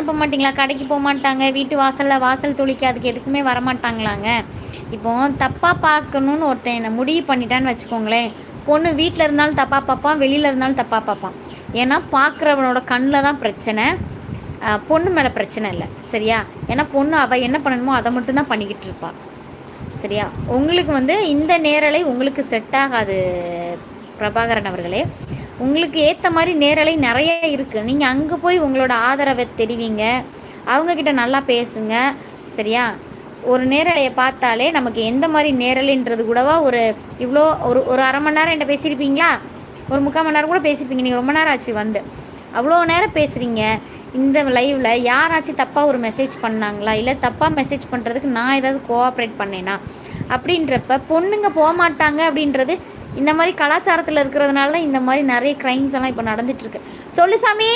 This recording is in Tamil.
அனுப்ப மாட்டிங்களா? கடைக்கு போக மாட்டாங்க, வீட்டு வாசலில் வாசல் தொளிக்க அதுக்கு எதுக்குமே வரமாட்டாங்களாங்க? இப்போ தப்பாக பார்க்கணுன்னு ஒருத்தன் என்னை முடிவு பண்ணிட்டான்னு வச்சுக்கோங்களேன், பொண்ணு வீட்டில் இருந்தாலும் தப்பாக பார்ப்பான், வெளியில் இருந்தாலும் தப்பாக பார்ப்பான். ஏன்னா பார்க்குறவனோட கண்ணில் தான் பிரச்சனை, பொண்ணு மேலே பிரச்சனை இல்லை. சரியா? ஏன்னா பொண்ணு அவள் என்ன பண்ணணுமோ அதை மட்டும்தான் பண்ணிக்கிட்டு இருப்பாள். சரியா? உங்களுக்கு வந்து இந்த நேரலை உங்களுக்கு செட் ஆகாது பிரபாகரன் அவர்களே. உங்களுக்கு ஏற்ற மாதிரி நேரலை நிறைய இருக்குது. நீங்கள் அங்கே போய் உங்களோட ஆதரவை தெரிவிங்க, அவங்கக்கிட்ட நல்லா பேசுங்க. சரியா? ஒரு நேரலையை பார்த்தாலே நமக்கு எந்த மாதிரி நேரலைன்றது கூடவா இவ்வளோ ஒரு அரை மணி நேரம் என்கிட்ட பேசியிருப்பீங்களா? ஒரு 3/4 மணி நேரம் கூட பேசியிருப்பீங்க. நீங்கள் ரொம்ப நேரம் ஆச்சு வந்து அவ்வளோ நேரம் பேசுகிறீங்க. இந்த லைவில் யாராச்சும் தப்பாக ஒரு மெசேஜ் பண்ணாங்களா? இல்லை தப்பாக மெசேஜ் பண்ணுறதுக்கு நான் ஏதாவது கோஆப்ரேட் பண்ணேனா? அப்படின்றப்ப பொண்ணுங்க போக மாட்டாங்க அப்படின்றது இந்த மாதிரி கலாச்சாரத்தில் இருக்கிறதுனால தான் இந்த மாதிரி நிறைய க்ரைம்ஸ் எல்லாம் இப்போ நடந்துகிட்ருக்கு. சொல்லு சாமி.